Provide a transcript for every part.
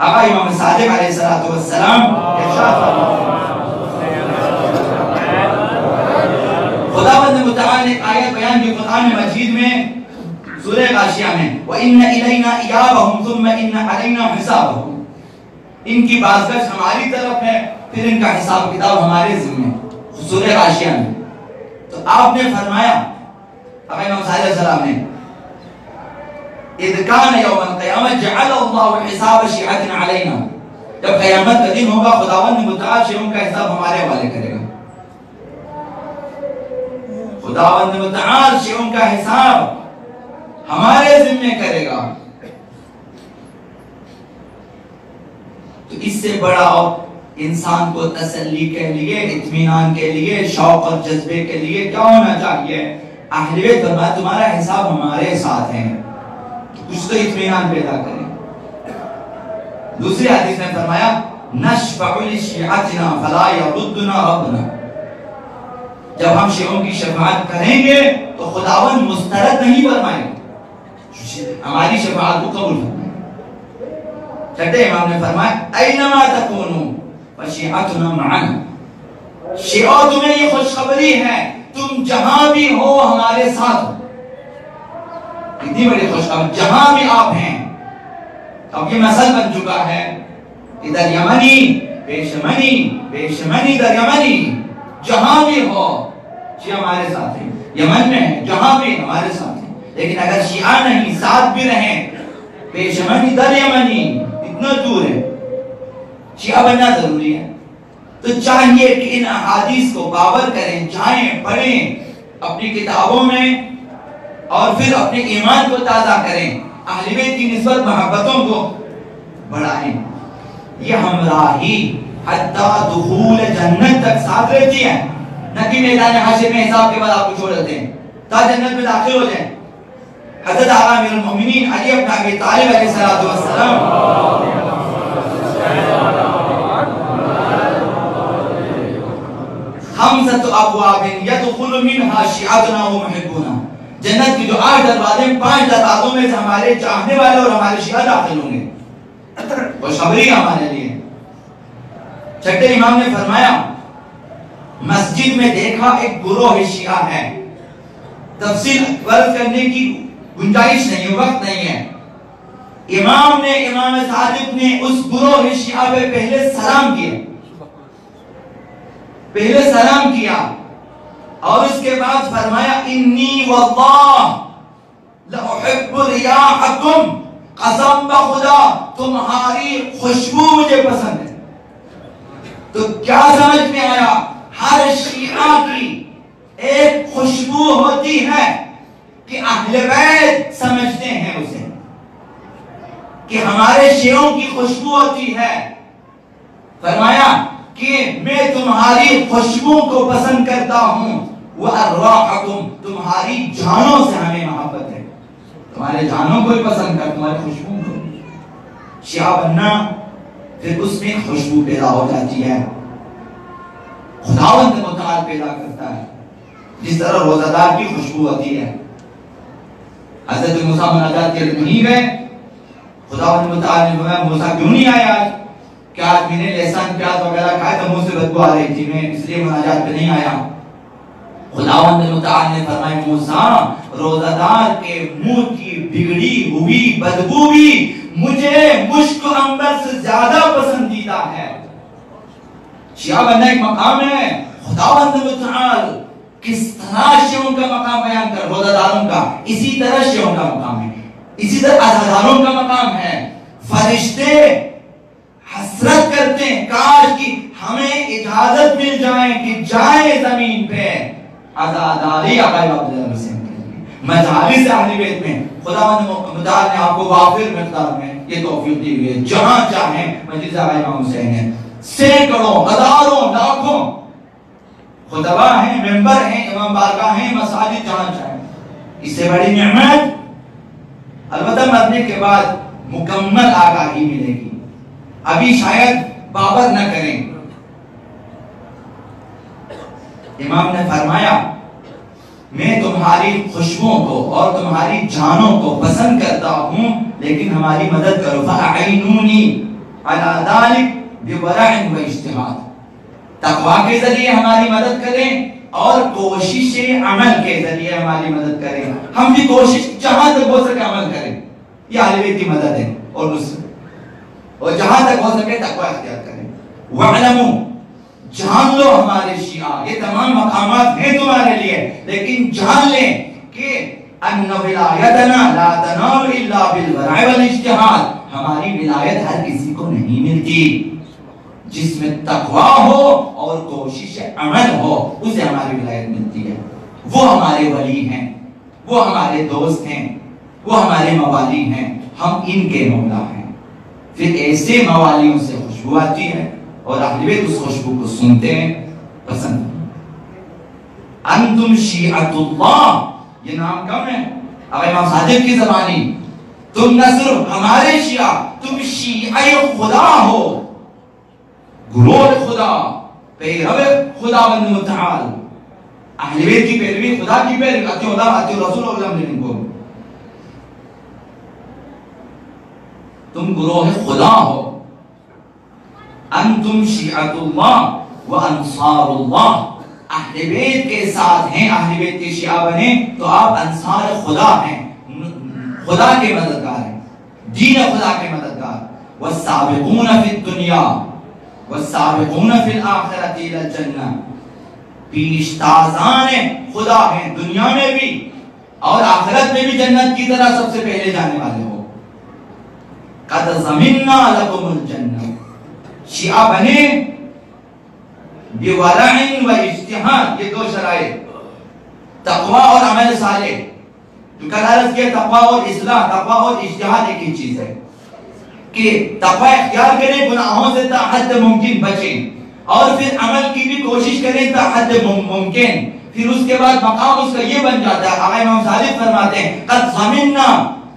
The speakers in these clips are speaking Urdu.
آقا امام صادق علیہ السلام خداوند متعال نے آیت بیان کی قرآن مجید میں سورہ غاشیہ میں وَإِنَّ إِلَيْنَا إِيَابَهُمْ ثُمَّ إِنَّ عَلَيْنَا حِسَابَهُمْ، ان کی بازگشت ہماری طرف ہے، پھر ان کا حساب کتاب ہمارے ذمہ، سورہ غاشیہ میں۔ تو آپ نے فرمایا آقا امام صادق علیہ السلام نے اِذْ كَانَ يَوْمَ الْقِيَامَةِ جَعَلَ اللَّهُ حِسَابَ شِيعَةٍ عَلَيْنَا، جب قیامت کا دن ہوگا خداوند متعال شیعوں کا حساب ہمارے حوالے کرے گا، خداوند متعال شیعوں کا حساب ہمارے ذمہ کرے گا۔ تو اس سے بڑا انسان کو تسلی کے لیے، اطمینان کے لیے، شوق اور جذبے کے لیے کیا ہونا چاہیے؟ اہل بیت فرمایا تمہارا حساب ہمارے ساتھ ہے، کچھ تو اطمینان پیدا کریں۔ دوسری حدیث میں فرمایا نشفع لشیعتنا فلا یردنا ربنا، جب ہم شیعوں کی شفاعت کریں گے تو خداوند مسترد نہیں فرمائے، ہماری شفاعت کو قبول فرمائے۔ چھٹے امام نے فرمایا اینما تکونوا فشیعتنا معنا، شیعوں تمہیں یہ خوشخبری ہے تم جہاں بھی ہو ہمارے ساتھ ہو، اتنی بڑی خوشخبری، جہاں بھی آپ ہیں۔ اب یہ مسئلہ بن چکا ہے، ادھر یمنی پیشمنی، پیشمنی ادھر یمنی، جہاں بھی ہو شیعہ ہمارے ساتھ ہیں، یمن میں ہیں جہاں بھی ہمارے ساتھ ہیں۔ لیکن اگر شیعہ نہیں ساتھ بھی رہیں، پیشمنی در یمنی اتنا دور ہے، شیعہ بننا ضروری ہے۔ تو چاہیے کہ ان احادیث کو باور کریں، جائیں پڑھیں اپنی کتابوں میں، اور پھر اپنے ایمان کو تازہ کریں، اہل بیت کی نسبت محبتوں کو بڑھائیں۔ یہ ہمراہی حتیٰ دخول جنت تک ساتھ رہتی ہے، نہ کہ میدان حشر میں حساب کے بعد آپ کو چھوڑ دیتے ہیں تا جنت میں داخل ہو جائیں۔ حضرت آقا امیر المومنین علی بن ابی طالب علیہ السلام خمسۃ ابواب یدخل منها شیعتنا ومحبونا، جنت کی جو 8 دروازے، 5 دروازوں میں سے ہمارے چاہنے والے اور ہمارے شیعہ داخل ہوں گے، خوشخبری ہمارے لیے۔ چھٹے امام نے فرمایا مسجد میں دیکھا ایک گروہ شیعہ ہے، تفصیل ورد کرنے کی گنجائش نہیں، وقت نہیں ہے۔ امام نے، امام صادق نے اس گروہ شیعہ پہ پہلے سلام کیا، پہلے سلام کیا، اور اس کے بعد فرمایا انی واللہ لأحب ریاحکم، قسم بخدا تمہاری خوشبو مجھے پسند ہے۔ تو کیا سمجھ میں آیا؟ ہر شیعہ کی ایک خوشبو ہوتی ہے کہ اہل بیت سمجھتے ہیں اسے، کہ ہمارے شیعوں کی خوشبو ہوتی ہے۔ فرمایا کہ میں تمہاری خوشبو کو پسند کرتا ہوں، وَأَرْوَاحَكُمْ، تمہاری جانوں سے ہمیں محبت ہے، تمہارے جانوں کو بھی پسند کر، تمہاری خوشبو کو۔ شیعہ بننا پھر اس میں خوشبو پیدا ہو جاتی ہے، خداوند متعال پیدا کرتا ہے، جس طرح روزہ دار کی خوشبو ہوتی ہے۔ حضرت موسیٰ مناجات کے نہیں گئے، خداوند متعال نے فرمایا موسیٰ کیوں نہیں آیا آج؟ کہ آج میں نے لہسن پیاز وغیرہ کھائے تو منہ سے بدبو آ رہی تھی، میں اس لیے مناجات پہ نہیں آیا۔ خداوند متعال نے فرمایا موسیٰ روزہ دار کے منہ کی بگڑی ہوئی بدبو بھی مجھے مشک و عنبر سے زیادہ پسندیدہ ہے۔ شیعہ بننا ایک مقام ہے، خداوند متعال کس طرح شیعوں کا مقام بیان کر، روزہ داروں کا اسی طرح شیعوں کا مقام ہے، اسی طرح عزاداروں کا مقام ہے۔ فرشتے حسرت کرتے ہیں کاش کہ ہمیں اجازت مل جائے کہ جائیں زمین پہ عزاداری آقا عبداللہ حسین کے لیے، مجالس اہل بیت میں خداوند متعال نے آپ کو وافر مقدار میں یہ توفیق دی ہوئی ہے، جہاں چاہیں مجلس آقا امام حسین ہے، سینکڑوں ہزاروں لاکھوں خطبہ ہیں، ممبر ہیں، امام بارگاہ ہیں، مساجد جہاں چاہیں، اس سے بڑی نعمت البتہ مرنے کے بعد مکمل آگاہی ملے گی، ابھی شاید بابر نہ کریں۔ امام نے فرمایا میں تمہاری خوشبوں کو اور تمہاری جانوں کو پسند کرتا ہوں، لیکن ہماری مدد کرو، فَأَعِنُونِي، علی ذلک بورع و اجتہاد، تقوی کے ذریعے ہماری مدد کریں اور کوشش عمل کے ذریعے ہماری مدد کریں. ہم بھی کوشش جہاں تک ہو سکے عمل کریں، یہ اہل بیت کی مدد ہے اور نصرت. اور جہاں تک ہو سکے تقوی اختیار کریں. وَاعْلَمُوا، جان لو ہمارے شیعہ، یہ تمام مقامات ہیں تمہارے لیے، لیکن جان لیں کہ ان ولایتنا لا تنال الا بالورع والاجتہاد، ہماری ولایت ہر کسی کو نہیں ملتی. جس میں تقوی ہو اور کوشش عمل ہو اسے ہماری ولایت ملتی ہے. وہ ہمارے ولی ہیں، وہ ہمارے دوست ہیں، وہ ہمارے موالی ہیں، ہم ان کے مولا ہیں. پھر ایسے موالیوں سے خوشبو آتی ہے اور اہل بیت اس خوشبو کو سنتے ہیں، پسند. انتم شیعۃ اللہ، یہ نام کم ہے امام صادق کی زبانی. تم نہ صرف ہمارے شیعہ، تم شیعہ خدا ہو، گروہ خدا، پیرو خدا بند متعال. اہل بیت کی پیروی، خدا کی پیروی، اطیعوا اللہ اطیعوا الرسول واولي الامر منکم. تم گروہ خدا ہو. انتم شیعۃ اللہ و انصار اللہ، اہل بیت کے ساتھ ہیں، اہل بیت کے شیعہ بنے تو آپ انصار خدا ہیں، خدا کے مددگار ہیں، دین خدا کے مددگار. والسابقون فی الدنیا والسابقون فی الآخرۃ الی الجنہ، پیشتازان خدا ہیں دنیا میں بھی اور آخرت میں بھی جنت کی طرح سب سے پہلے جانے والے ہو. قد ضمننا لکم الجنہ، شیعہ بنے بورع و اجتہاد، یہ دو شرائط، تقوی اور عمل صالح. تو کل عرض کیا تقوی اور اصلاح، تقوی اور اجتہاد ایک ہی چیز ہے کہ تقوی اختیار کریں، گناہوں سے تا حد ممکن بچیں، اور پھر عمل کی بھی کوشش کریں تا حد ممکن. پھر اس کے بعد مقام اس کا یہ بن جاتا ہے. آقا امام صادق فرماتے ہیں قد ضمننا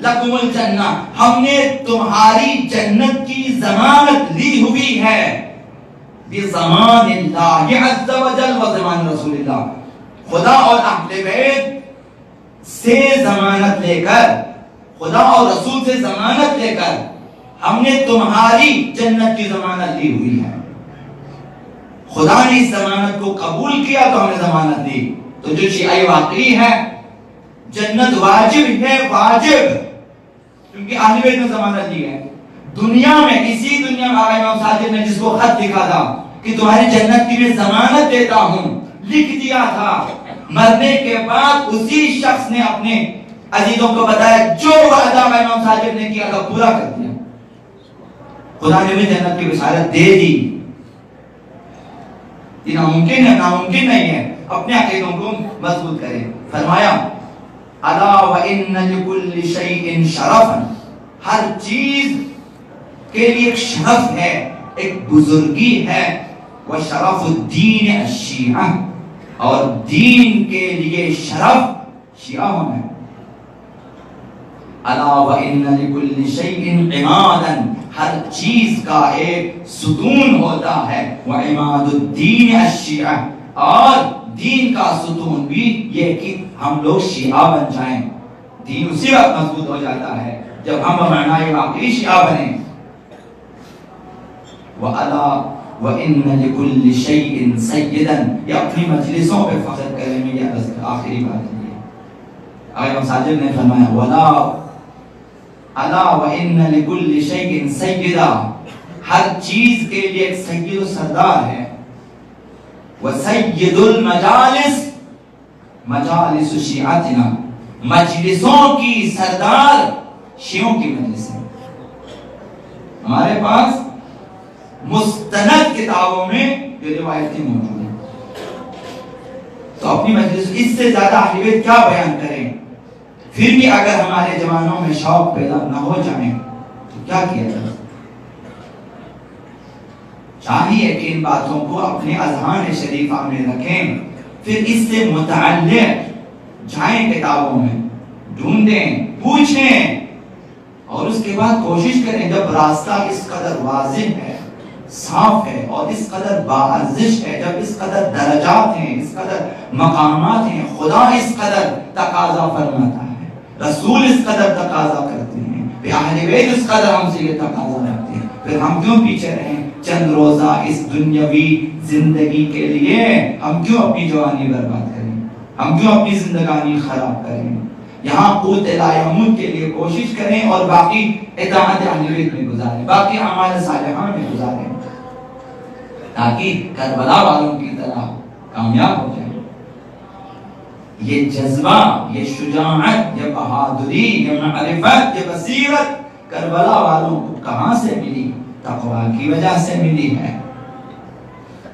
لکم الجنہ، ہم نے تمہاری جنت کی ضمانت لی ہوئی ہے بضمان اللہ عز وجل و ضمان رسول اللہ. خدا اور اہل بیت سے ضمانت لے کر، خدا اور رسول سے ضمانت لے کر ہم نے تمہاری جنت کی ضمانت لی ہوئی ہے. خدا نے اس ضمانت کو قبول کیا تو ہمیں ضمانت دی. تو جو شیعہ واقعی ہے جنت واجب ہے، واجب، کیونکہ اہل بیت نے ضمانت دی ہے. دنیا میں، اسی دنیا میں آقا امام صادق نے جس کو خط لکھا تھا کہ تمہاری جنت کی میں ضمانت دیتا ہوں، لکھ دیا تھا. مرنے کے بعد اسی شخص نے اپنے عزیزوں کو بتایا جو وعدہ آقا امام صادق نے کیا تھا پورا کر دیا. خدا نے بھی جنت کی بشارت دے دی. یہ ناممکن ہے، ناممکن نہیں ہے. اپنے عقیدوں کو مضبوط کریں. فرمایا الا وان لكل شيء شرفا، ہر چیز کے لیے ایک شرف ہے، ایک بزرگی ہے. وشرف الدین الشیعہ، اور دین کے لیے شرف شیعہ ہونا ہے. الا وان لكل شيء عمادا، ہر چیز کا ایک ستون ہوتا ہے. وعماد الدین الشیعہ، اور دین کا ستون بھی یہ کہ ہم لوگ شیعہ بن جائیں. دین اسی وقت مضبوط ہو جاتا ہے جب ہم بمعنی واقعی شیعہ بنیں. وَأَلَا وَإِنَّ لِكُلِّ شَيْءٍ سَيِّدًا، یہ اپنی مجلسوں پہ فخر کرنے میں یہ آخری بات ہے. امام صادق نے فرمایا وَلَا الا وَإِنَّ لِكُلِّ شَيْءٍ سَيِّدًا، ہر چیز کے لیے ایک سید و سردار ہے. وَسَيِّدُ الْمَجَالِسِ مَجَالِسُ شِيعَتِنَا، مجلسوں کی سردار شیعوں کی مجلس ہے. ہمارے پاس مستند کتابوں میں یہ روایتیں موجود ہیں. تو اپنی مجلس، اس سے زیادہ اہل بیت کیا بیان کریں؟ پھر بھی اگر ہمارے جوانوں میں شوق پیدا نہ ہو جائیں تو کیا کیا جائے؟ چاہیے کہ ان باتوں کو اپنے اذہان شریفہ میں رکھیں، پھر اس سے متعلق جائیں کتابوں میں، ڈھونڈیں، پوچھیں، اور اس کے بعد کوشش کریں. جب راستہ اس قدر واضح ہے، صاف ہے اور اس قدر باارزش ہے، جب اس قدر درجات ہیں، اس قدر مقامات ہیں، خدا اس قدر تقاضا فرماتا ہے، رسول اس قدر تقاضا کرتے ہیں، اہل بیت اس قدر ہم سے یہ تقاضا رکھتے ہیں، پھر ہم کیوں پیچھے رہیں چند روزہ اس دنیاوی زندگی کے لیے؟ ہم کیوں اپنی جوانی برباد کریں؟ ہم کیوں اپنی زندگانی خراب کریں؟ یہاں قوت لا یموت کے لیے کوشش کریں اور باقی اطاعت اہل بیت میں گزاریں، باقی اعمال صالحہ میں گزاریں، تاکہ کربلا والوں کی طرح کامیاب ہو جائیں۔ یہ جذبہ، یہ شجاعت، یہ بہادری، یہ معرفت، یہ بصیرت کربلا والوں کو کہاں سے ملی؟ تقویٰ کی وجہ سے ملی ہے،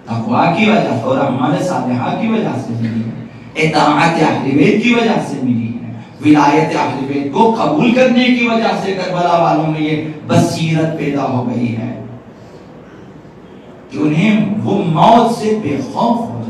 تقویٰ کی وجہ اور اعمال صالحہ کی وجہ سے ملی ہے، اطاعت اہل بیت کی وجہ سے ملی ہے، ولایت اہل بیت کو قبول کرنے کی وجہ سے کربلا والوں میں یہ بصیرت پیدا ہو گئی ہے کہ انہیں وہ موت سے بے خوف ہو